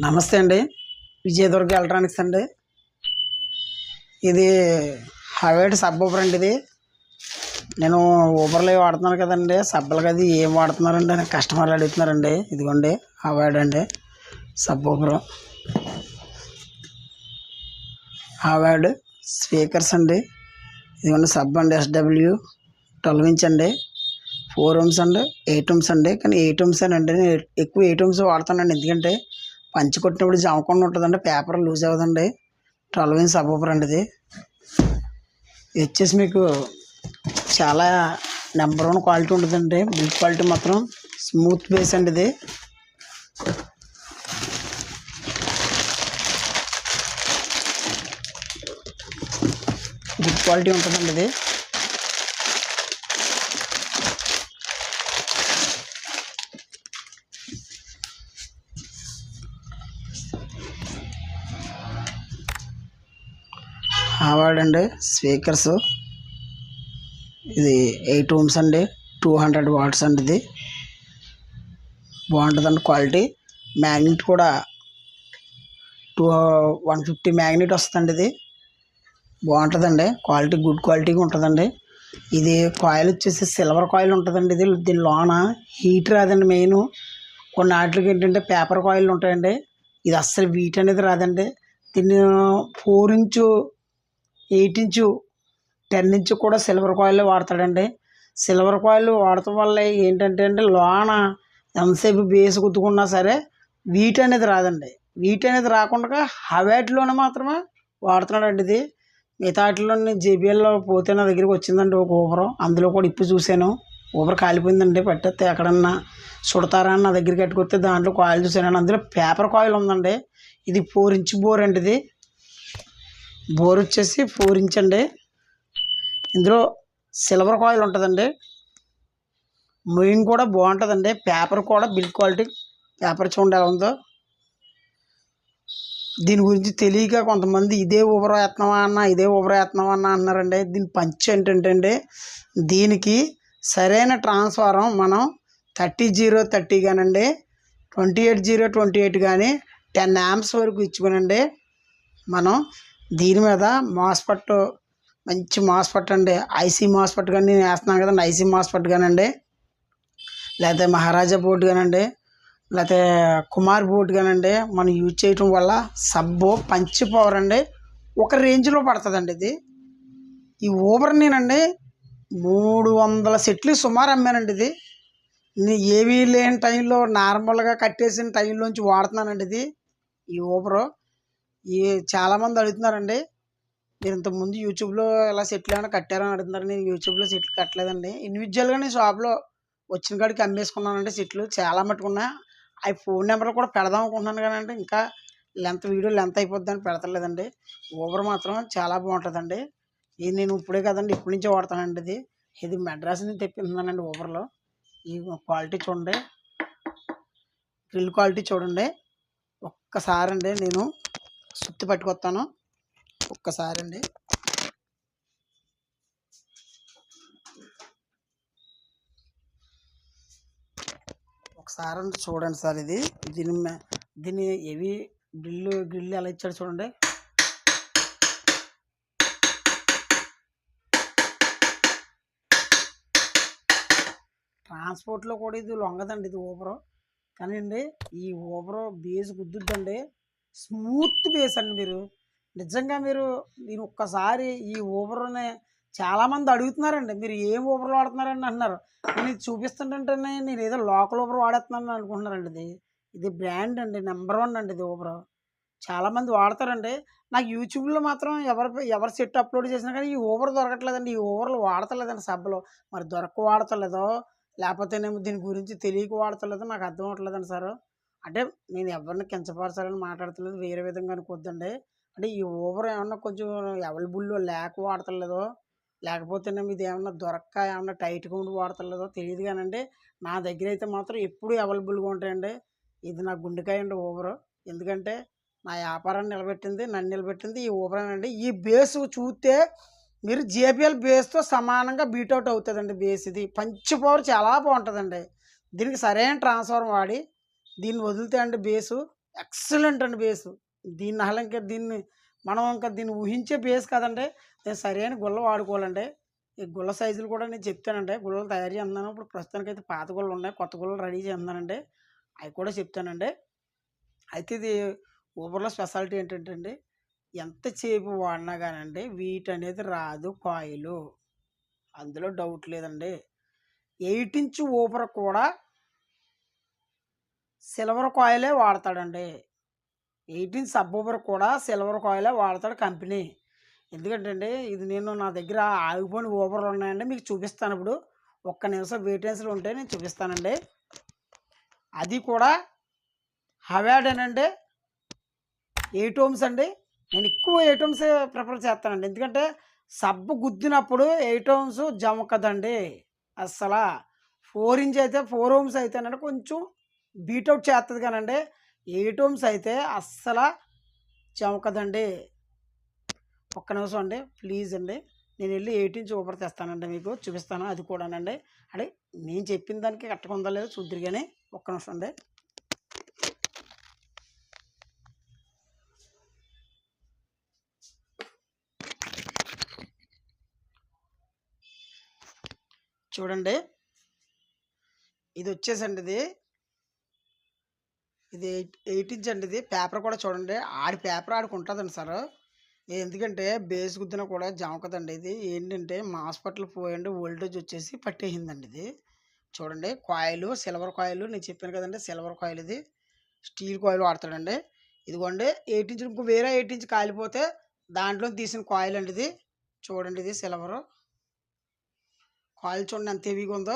నమస్తే అండి. విజయదుర్గ ఎలక్ట్రానిక్స్ అండి. ఇది హవేడ్ సబ్ ఊబర్ అండి. ఇది నేను ఊబర్లో వాడుతున్నాను కదండి. సబ్బులకి అది ఏం వాడుతున్నారండి అని కస్టమర్లు అడుగుతున్నారండి. ఇదిగోండి హవేడ్ అండి సబ్ ఊబర్. హవేడ్ స్పీకర్స్ అండి. ఇదిగోండి సబ్ అండి. SW 12 ఇంచ్ అండి. 4 ohms అండి, 8 ohms అండి. కానీ 8 ohms అండి. నేను ఎక్కువ 8 ohms వాడతానండి. ఎందుకంటే పంచి కొట్టినప్పుడు జమకుండా ఉంటుందండి, పేపర్ లూజ్ అవ్వదండి. 12 ఇంచ్ సబ్ ఊబర్ అండి. ఇది వచ్చేసి మీకు చాలా నెంబర్ 1 క్వాలిటీ ఉంటుందండి. బిల్డ్ క్వాలిటీ మాత్రం స్మూత్ బేస్ అండి. ఇది గుడ్ క్వాలిటీ ఉంటుందండి. ఇది హవేడ్ అండి స్పీకర్స్. ఇది 8 ohms అండి, 200 watts అండి. ఇది బాగుంటుందండి క్వాలిటీ. మ్యాగ్నెట్ కూడా 150 మ్యాగ్నెట్ వస్తుందండి. ఇది బాగుంటుందండి క్వాలిటీ, గుడ్ క్వాలిటీగా ఉంటుందండి. ఇది కాయిల్ వచ్చేసి సిల్వర్ కాయిల్ ఉంటుందండి. ఇది దీని లోన హీట్ రాదండి. మెయిన్ కొన్ని వాటికి ఏంటంటే పేపర్ కాయిల్ ఉంటాయండి. ఇది అస్సలు హీట్ అనేది రాదండి. దీన్ని 4 ఇంచు, 8 ఇంచు, 10 ఇంచు కూడా సిల్వర్ కాయిల్ వాడతాడండి. సిల్వర్ కాయిల్ వాడటం వల్ల ఏంటంటే అండి, లోన ఎంతసేపు బేస్ కుట్టుకున్నా సరే వీట్ అనేది రాదండి. వీట్ అనేది రాకుండా హవేడ్లోనే మాత్రమే వాడుతున్నాడండి. ఇది మిగతా వాటిలో JBLలో పోతే నా దగ్గరికి వచ్చిందండి ఒక ఊబర్. అందులో కూడా ఇప్పుడు చూశాను, ఊబర్ కాలిపోయిందండి. పట్టేస్తే ఎక్కడన్నా చుడతారా అని నా దగ్గరికి కట్టుకొస్తే దాంట్లో కాయిల్ చూశాను. అందులో పేపర్ కాయిల్ ఉందండి. ఇది 4 ఇంచ్ బోర్ అండి. ఇది బోర్ వచ్చేసి 4 ఇంచ్ అండి. ఇందులో సిల్వర్ కాయిల్ ఉంటుందండి. మెయిన్ కూడా బాగుంటుందండి. పేపర్ కూడా బిల్డ్ క్వాలిటీ, పేపర్ చూడండి ఎలా ఉందో. దీని గురించి తెలియక కొంతమంది ఇదే ఊబర్ వేస్తున్నావా అన్న, ఇదే ఊబర్ వేస్తున్నావా అన్న అన్నారండి. దీని పంచ్ ఏంటంటే అండి, దీనికి సరైన ట్రాన్స్ఫారం మనం 30-30 కానండి, 28-28 కానీ 10 amps వరకు ఇచ్చుకునండి. మనం దీని మీద మాస్ఫెట్, మంచి మాస్ఫెట్ అండి, IC మాస్ఫెట్ కానీ నేను వేస్తున్నాను కదండి, IC మాస్ఫెట్ కానండి, లేకపోతే మహారాజా బోర్డు కానండి, లేకపోతే కుమార్ బోర్డు కానండి మనం యూజ్ చేయటం వల్ల సబ్బు పంచి పవర్ అండి ఒక రేంజ్లో పడుతుందండి. ఇది ఈ ఊబర్ నేనండి 300 సెట్లు సుమారు అమ్మానండి. ఇది నేను ఏమీ లేని టైంలో నార్మల్గా కట్టేసిన టైంలోంచి వాడుతున్నానండి. ఇది ఈ ఊబరు ఈ చాలామంది అడుగుతున్నారండి, మీరు ఇంతకుముందు యూట్యూబ్లో ఇలా సెట్లు ఏమైనా కట్టారని అడుగుతున్నారు. నేను యూట్యూబ్లో సెట్లు కట్టలేదండి. ఇండివిజువల్గా నేను షాప్లో వచ్చిన కాడికి అమ్మేసుకున్నానండి సెట్లు. చాలా మట్టుకున్నా అవి ఫోన్ నెంబర్లు కూడా పెడదాం అనుకుంటున్నాను కానీ ఇంకా వీడియో లెంత్ అయిపోద్దని పెడతలేదండి. ఊబర్ మాత్రం చాలా బాగుంటుందండి. ఇది నేను ఇప్పుడే కదండి, ఇప్పటి నుంచే వాడతానండి. ఇది మెడ్రాస్ నుంచి తెప్పిస్తున్నానండి ఊబర్లో. ఈ క్వాలిటీ చూడండి, గ్రిల్ క్వాలిటీ చూడండి. ఒక్కసారి అండి నేను సుత్తి పట్టుకొస్తాను. ఒక్కసారి అండి, ఒకసారి అండి చూడండి సార్. ఇది దీన్ని హెవీ గ్రిల్ ఎలా ఇచ్చాడు చూడండి. ట్రాన్స్పోర్ట్లో కూడా ఇది లొంగదండి. ఇది ఊబర్ కానీ అండి, ఈ ఊబర్ బేస్ గుద్దుద్దండి, స్మూత్ బేస్ అండి. మీరు నిజంగా నేను ఒక్కసారి ఈ ఊబర్ని చాలామంది అడుగుతున్నారండి, మీరు ఏం ఊబర్లు వాడుతున్నారండి అంటున్నారు. నేను ఇది చూపిస్తుంటేనే నేను ఏదో లోకల్ ఊబర్ వాడేస్తున్నాను అనుకుంటున్నారండి. ఇది బ్రాండ్ అండి, నెంబర్ 1 అండి. ఇది ఊబర్ చాలామంది వాడతారండి. నాకు యూట్యూబ్లో మాత్రం ఎవరు సెట్ అప్లోడ్ చేసినా కానీ ఈ ఊబర్ దొరకట్లేదండి. ఈ ఊబర్లు వాడతలేదండి సబ్బలో. మరి వాడతలేదో లేకపోతేనేమో దీని గురించి తెలియక వాడతలేదో నాకు అర్థం అవ్వట్లేదండి సార్. అంటే నేను ఎవరిని కించపరచాలని మాట్లాడతలేదు, వేరే విధంగా అనుకోద్దండి. అంటే ఈ ఊబర్ ఏమన్నా కొంచెం అవైలబుల్లో లేక వాడతలేదో, లేకపోతేనేమో ఇది ఏమన్నా ఏమన్నా టైట్గా ఉండి వాడతలేదో తెలియదు కానండి. నా దగ్గర అయితే మాత్రం ఎప్పుడూ అవైలబుల్గా ఉంటాయండి. ఇది నా గుండెకాయ అండి ఊబర్. ఎందుకంటే నా వ్యాపారాన్ని నిలబెట్టింది, నన్ను నిలబెట్టింది ఈ ఊబర్ అండి. ఈ బేస్ చూస్తే మీరు JBL బేస్తో సమానంగా బీట్అవుట్ అవుతుందండి. బేస్ ఇది పంచ్ పవర్ చాలా బాగుంటుందండి. దీనికి సరైన ట్రాన్స్ఫార్మర్ వాడి దీన్ని వదిలితే అండి బేసు ఎక్సలెంట్ అండి బేసు. దీన్ని అసలు ఇంకా మనం ఇంకా దీన్ని ఊహించే బేస్ కదండి. నేను సరైన గుల్ల వాడుకోవాలండి. ఈ గుల్ల సైజులు కూడా నేను చెప్తానండి. గుల్లలు తయారు చేస్తున్నాను. ఇప్పుడు ప్రస్తుతానికైతే పాత గుల్లలు ఉన్నాయి. కొత్త గుల్లలు రెడీ చేస్తున్నానండి. అవి కూడా చెప్తానండి. అయితే ఇది ఊబర్‌లో స్పెషాలిటీ ఏంటంటే అండి, ఎంతసేపు వాడినా కానండి వీటనేది రాదు కాయిలు. అందులో డౌట్ లేదండి. 8 ఇంచ్ ఊబర్ కూడా సిల్వర్ కాయిలే వాడతాడండి. 8 ఇంచ్ సబ్ ఊబర్ కూడా సిల్వర్ కాయిలే వాడతాడు కంపెనీ. ఎందుకంటే అండి ఇది నేను నా దగ్గర ఆగిపోయిన ఊబర్లు ఉన్నాయండి. మీకు చూపిస్తాను ఇప్పుడు. ఒక్క నిమిషం వెయిటెన్స్‌లో ఉంటే నేను చూపిస్తానండి. అది కూడా హవాడేనండి. 8 ఓమ్స్ అండి. నేను ఎక్కువ 8 ఓమ్సే ప్రిఫర్ చేస్తానండి. ఎందుకంటే సబ్బు గుద్దినప్పుడు 8 ఓమ్స్ జమకదండి అస్సల. 4 ఇంచ్ అయితే 4 ఓమ్స్ అయితేనండి కొంచెం బీటౌట్ చేస్తుంది కానండి 8 ఓమ్స్ అయితే అస్సల జమకదండి. ఒక్క నిమిషం అండి ప్లీజ్ అండి. నేను వెళ్ళి 8 ఇంచ్ ఊబర్ తెస్తానండి, మీకు చూపిస్తాను అది కూడానండి. అంటే నేను చెప్పిన దానికి కరెక్ట్‌గా ఉందో లేదో చూద్దురు కానీ ఒక్క నిమిషం అండి. చూడండి ఇది వచ్చేసండి ఇది 8 ఇంచ్ అండి. ఇది పేపర్ కూడా చూడండి. ఆడి పేపర్ ఆడికి ఉంటుందండి సార్. ఎందుకంటే బేస్ గుద్దినా కూడా జమకదండి. ఇది ఏంటంటే మా హాస్పిటల్ పోయండి వోల్టేజ్ వచ్చేసి పట్టేసిందండి. ఇది చూడండి కాయిలు సిల్వర్ కాయిలు నేను చెప్పాను కదండి. సిల్వర్ కాయిల్ ఇది స్టీల్ కాయిల్ వాడతాడండి. ఇదిగోండి 8 ఇంచ్ ఇంకో వేరే 8 ఇంచ్ కాలిపోతే దాంట్లో తీసిన కాయిల్ అండి ఇది. చూడండి ఇది సిల్వర్ కాయిల్ చూడండి ఎంత హెవీగా ఉందో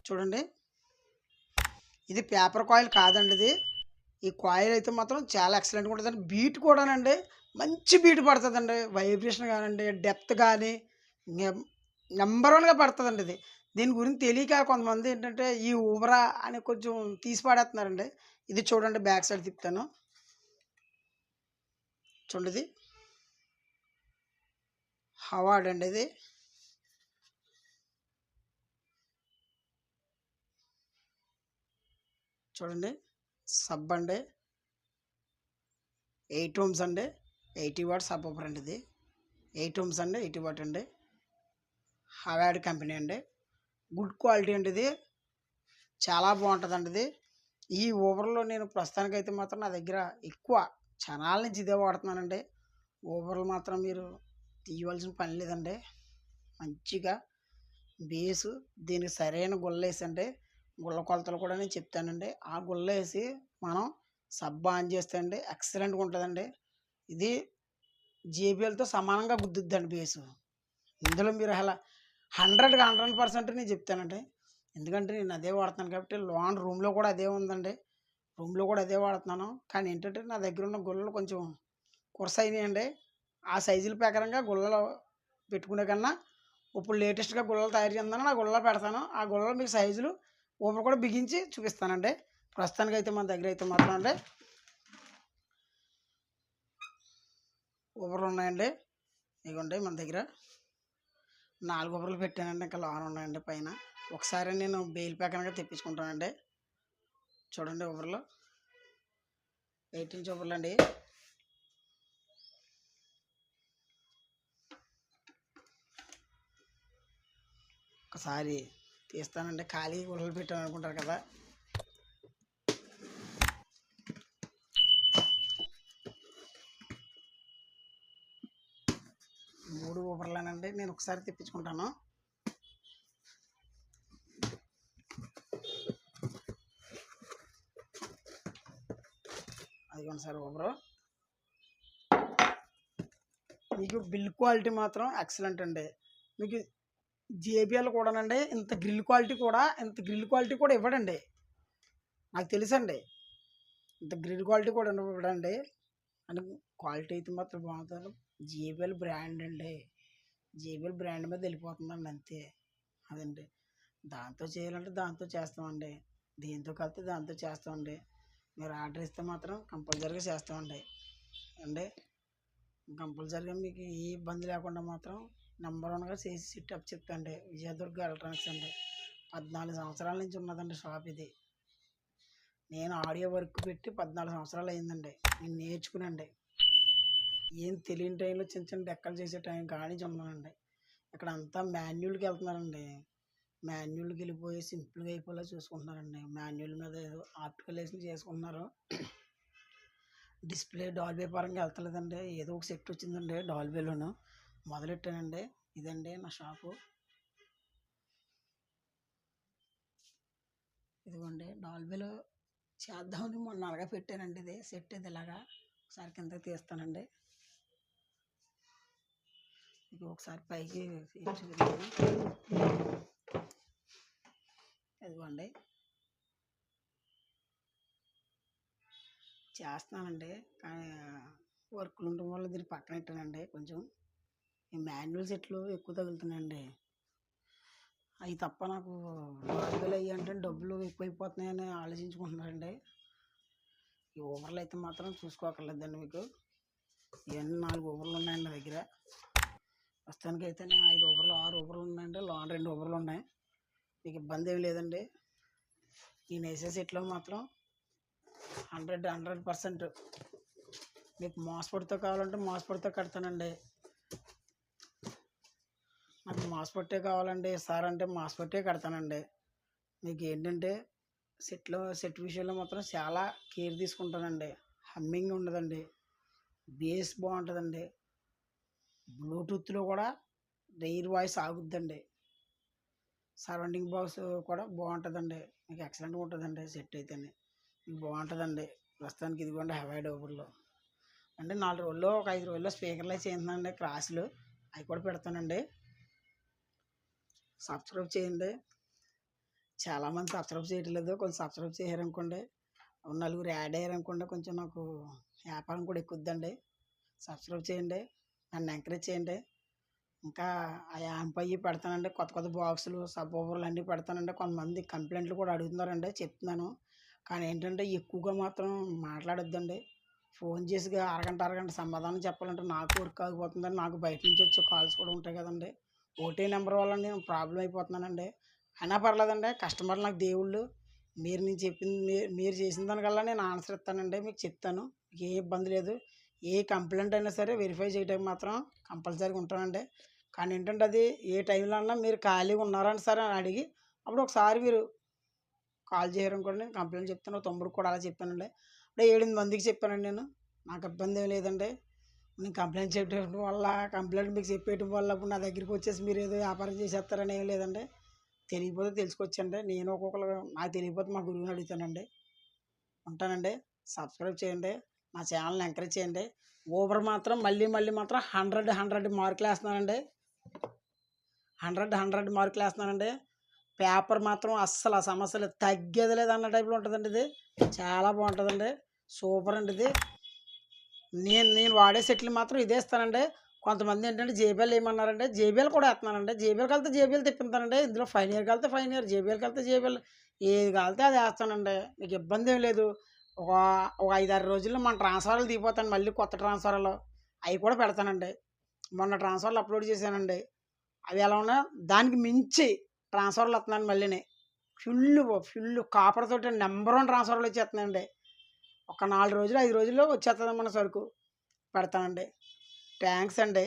చూడండి. ఇది పేపర్ కాయిల్ కాదండి ఇది. ఈ కాయిల్ అయితే మాత్రం చాలా ఎక్సలెంట్‌గా ఉంటుందండి. బీట్ కూడానండి మంచి బీట్ పడుతుందండి. వైబ్రేషన్ కానివ్వండి, డెప్త్ కానీ నెంబర్ వన్‌గా పడుతుందండి ఇది. దీని గురించి తెలియక కొంతమంది ఏంటంటే ఈ ఊబరా అని కొంచెం తీసి పాడేస్తున్నారండి. ఇది చూడండి బ్యాక్ సైడ్ తిప్పుతాను. చూడండి ఇది హవాడ్ అండి ఇది. చూడండి సబ్ అండి 8 ఓమ్స్ అండి. 80 వాట్ సబ్ ఊబర్ అండి ఇది. 8 ఓమ్స్ అండి 80 వాట్ అండి. హవాడ్ కంపెనీ అండి. గుడ్ క్వాలిటీ అండి ఇది. చాలా బాగుంటుందండి ఇది. ఈ ఊబర్‌లో నేను ప్రస్తుతానికైతే మాత్రం నా దగ్గర ఎక్కువ ఛానల్ నుంచి ఇదే వాడుతున్నానండి. ఊబర్‌లు మాత్రం మీరు తీయవలసిన పని లేదండి. మంచిగా బేసు దీనికి సరైన గుల్లేసండి. గుల్ల కొలతలు కూడా నేను చెప్తానండి. ఆ గుల్లేసి మనం సబ్ ఆన్ చేస్తే అండి ఎక్సలెంట్‌గా ఉంటుందండి. ఇది జేబీఎల్‌తో సమానంగా గుద్దుద్దండి బేసు. ఇందులో మీరు అలా 100కి 100% నేను చెప్తానండి. ఎందుకంటే నేను అదే వాడుతున్నాను కాబట్టి లోన రూమ్‌లో కూడా అదే ఉందండి. రూమ్‌లో కూడా అదే వాడుతున్నాను. కానీ ఏంటంటే నా దగ్గర ఉన్న గుల్లలు కొంచెం కురసయినాయండి. ఆ సైజుల ప్రకారంగా గుల్లలు పెట్టుకునే కన్నా ఇప్పుడు లేటెస్ట్‌గా గుల్లలు తయారు చేస్తున్నాను. ఆ గుల్లలు పెడతాను. ఆ గుల్లలు మీకు సైజులు ఊబర్ కూడా బిగించి చూపిస్తానండి. ప్రస్తుతానికైతే మన దగ్గర అయితే మాత్రం అండి ఊబర్లు ఉన్నాయండి. ఇదిగోండి మన దగ్గర 4 ఊబర్లు పెట్టానండి. ఇంకా లోన ఉన్నాయండి పైన. ఒకసారి నేను బెయిల్ ప్రకారంగా తెప్పించుకుంటానండి. చూడండి ఊబర్లు 8 ఇంచ్ ఊబర్లు అండి. ఒకసారి తీస్తానండి. ఖాళీ గుల్లలు పెట్టాను అనుకుంటారు కదా. మూడు ఊబర్లేనండి. నేను ఒకసారి తెప్పించుకుంటాను. అదిగోండి సార్ ఊబరు. మీకు బిల్ క్వాలిటీ మాత్రం ఎక్సలెంట్ అండి. మీకు జేబీఎల్ కూడానండి ఇంత గ్రిల్ క్వాలిటీ కూడా ఇవ్వడండి. నాకు తెలుసండి. ఇంత గ్రిల్ క్వాలిటీ కూడా ఇవ్వడండి. అంటే క్వాలిటీ అయితే మాత్రం బాగుంటుంది. జేబీఎల్ బ్రాండ్ అండి. జేబీఎల్ బ్రాండ్ మీద వెళ్ళిపోతుందండి అంతే. అదండి. దాంతో చేయాలంటే దాంతో చేస్తామండి. దీంతో కలిపితే దాంతో చేస్తామండి. మీరు ఆర్డర్ ఇస్తే మాత్రం కంపల్సరీగా చేస్తామండి. అండి కంపల్సరీగా మీకు ఏ ఇబ్బంది లేకుండా మాత్రం నెంబర్ వన్గా చేసి సెటప్ చెప్తాండి. విజయదుర్గ ఎలక్ట్రానిక్స్ అండి. 14 సంవత్సరాల నుంచి ఉన్నదండి షాప్ ఇది. నేను ఆడియో వర్క్ పెట్టి 14 సంవత్సరాలు అయిందండి. నేను నేర్చుకునండి. ఏం తెలియని టైంలో చిన్న చిన్న డెక్కలు చేసే టైం కానించి ఉన్నానండి. ఇక్కడ అంతా మాన్యువల్కి వెళ్తున్నారండి. మాన్యువల్కి వెళ్ళిపోయి సింపుల్గా అయిపోయేలా చూసుకుంటున్నారండి. మాన్యువల్ మీద ఏదో ఆప్టికలైజేషన్ చేసుకుంటున్నారు. డిస్ప్లే డాల్బీ పరంగా వెళ్తలేదండి. ఏదో ఒక సెట్ వచ్చిందండి డాల్బీలోను మొదలెట్టానండి. ఇదండి నా షాపు. ఇదిగోండి డాల్బీలో చేద్దామని మొన్న అలాగా పెట్టానండి. ఇది సెట్ ఇది ఇలాగా ఒకసారి కిందకి తీస్తానండి. ఇది ఒకసారి పైకి ఇదిగోండి చేస్తున్నానండి. కానీ వర్క్లు ఉండడం వల్ల దీన్ని పక్కన పెట్టానండి. కొంచెం ఈ మాన్యువల్ సెట్లు ఎక్కువ తగులుతున్నాయండి. అవి తప్ప నాకు డాల్బీలు అయ్యి అంటే డబ్బులు ఎక్కువైపోతున్నాయని ఆలోచించుకుంటున్నారండి. ఈ ఓవర్లు అయితే మాత్రం చూసుకోకర్లేదండి. మీకు ఇవన్నీ 4 ఓవర్లు ఉన్నాయండి నా దగ్గర. ప్రస్తుతానికి అయితే 5 ఓవర్లు 6 ఓవర్లు ఉన్నాయండి. లోన్ 2 ఓవర్లు ఉన్నాయి. మీకు ఇబ్బంది ఏమి లేదండి. నేను వేసే సెట్లో మాత్రం 100% మీకు మోసపొడితో కావాలంటే మోసపొడితో కడతానండి. నాకు మోసపొట్టే కావాలండి సార్ అంటే మోసపొట్టే కడతానండి. మీకు ఏంటంటే సెట్ విషయంలో మాత్రం చాలా కేర్ తీసుకుంటానండి. హమ్మింగ్ ఉండదండి. బేస్ బాగుంటుందండి. బ్లూటూత్లో కూడా రైర్ వాయిస్ ఆగుద్దండి. సరౌండింగ్ బాక్స్ కూడా బాగుంటుందండి. మీకు ఎక్సలెంట్గా ఉంటుందండి. సెట్ అయితేనే మీకు బాగుంటుందండి. ప్రస్తుతానికి ఇదిగోండి హెవీ డోబర్లో అంటే 4 రోజుల్లో ఒక 5 రోజుల్లో స్పీకర్లు అయితే చేస్తున్నానండి. క్రాసులు అవి కూడా పెడతానండి. సబ్స్క్రైబ్ చేయండి. చాలామంది సబ్స్క్రైబ్ చేయట్లేదు. కొంచెం సబ్స్క్రైబ్ చేయారనుకోండి, 4 నలుగురు యాడ్ అయ్యారనుకోండి, కొంచెం నాకు వ్యాపారం కూడా ఎక్కుద్దండి. సబ్స్క్రైబ్ చేయండి. నన్ను ఎంకరేజ్ చేయండి. ఇంకా ఆ యాంప్ అయ్యి పెడతానండి. కొత్త కొత్త బాక్సులు సబ్ ఓవర్లు అన్నీ పెడతానండి. కొంతమంది కంప్లైంట్లు కూడా అడుగుతున్నారండి. చెప్తున్నాను. కానీ ఏంటంటే ఎక్కువగా మాత్రం మాట్లాడొద్దండి. ఫోన్ చేసి అరగంట సమాధానం చెప్పాలంటే నాకు వర్క్ ఆగిపోతుందండి. నాకు బయట నుంచి వచ్చే కాల్స్ కూడా ఉంటాయి కదండి. ఒకటే నెంబర్ వల్ల నేను ప్రాబ్లం అయిపోతున్నానండి. అయినా పర్లేదండి. కస్టమర్లు నాకు దేవుళ్ళు. నేను చెప్పింది మీరు చేసిన దానికల్లా నేను ఆన్సర్ ఇస్తానండి. మీకు చెప్తాను. మీకు ఏ ఇబ్బంది లేదు. ఏ కంప్లైంట్ అయినా సరే వెరిఫై చేయడానికి మాత్రం కంపల్సరీగా ఉంటానండి. కానీ ఏంటంటే అది ఏ టైంలో అన్నా మీరు ఖాళీగా ఉన్నారని సరే అని అడిగి అప్పుడు ఒకసారి మీరు కాల్ చేయారనుకోండి, కంప్లైంట్ చెప్తాను. తమ్ముడికి కూడా అలా చెప్పానండి. అంటే 7-8 మందికి చెప్పానండి నేను. నాకు ఇబ్బంది ఏం లేదండి. నేను కంప్లైంట్ చెప్పడం వల్ల కంప్లైంట్ మీకు చెప్పేయడం వల్ల ఇప్పుడు నా దగ్గరికి వచ్చేసి మీరు ఏదో వ్యాపారం చేసేస్తారని ఏం లేదండి. తెలియకపోతే తెలుసుకొచ్చండి. నేను ఒక్కొక్కరు నాకు తెలియకపోతే మా గురువుని అడుగుతానండి. ఉంటానండి. సబ్స్క్రైబ్ చేయండి. మా ఛానల్ని ఎంకరేజ్ చేయండి. ఓవర్ మాత్రం మళ్ళీ మాత్రం 100 మార్కులు వేస్తున్నానండి. 100 మార్కులు వేస్తున్నానండి. పేపర్ మాత్రం అస్సలు ఆ సమస్యలు తగ్గేది లేదు అన్న టైప్లో ఉంటుందండి. ఇది చాలా బాగుంటుందండి. సూపర్ అండి ఇది. నేను వాడే సెట్లు మాత్రం ఇదే ఇస్తానండి. కొంతమంది ఏంటంటే జేబీఎల్ ఏమన్నారంటే జేబీఎల్ కూడా వేస్తున్నానండి. జేబీఎల్కి వెళ్తే జేబీఎల్ తెప్పిస్తానండి. ఇందులో ఫైన్ ఇయర్కి వెళ్తే ఫైన్ ఇయర్, జేబీఎల్కి వెళ్తే జేబీఎల్, ఏది కాలితే అది వేస్తానండి. మీకు ఇబ్బంది ఏం లేదు. ఒక 5-6 రోజుల్లో మన ట్రాన్స్ఫర్లు దిగిపోతాను. మళ్ళీ కొత్త ట్రాన్స్ఫర్లు అవి కూడా పెడతానండి. మొన్న ట్రాన్స్ఫర్లు అప్లోడ్ చేశానండి. అవి ఎలా ఉన్నా దానికి మించి ట్రాన్స్ఫర్లు వస్తున్నాను. మళ్ళీ ఫుల్ కాపర్ తోటి నెంబర్ 1 ట్రాన్స్ఫర్లు వచ్చేస్తున్నాయండి. ఒక 4 రోజులు 5 రోజుల్లో వచ్చేస్తుంది మన సరుకు. పెడతానండి. థ్యాంక్స్ అండి.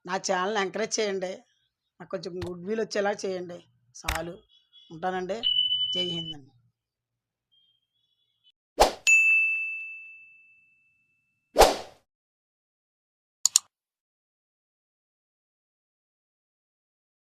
నా ఛానల్ని ఎంకరేజ్ చేయండి. నాకు కొంచెం గుడ్ విల్ వచ్చేలా చేయండి. చాలు. ఉంటానండి. జై హింద్ అండి.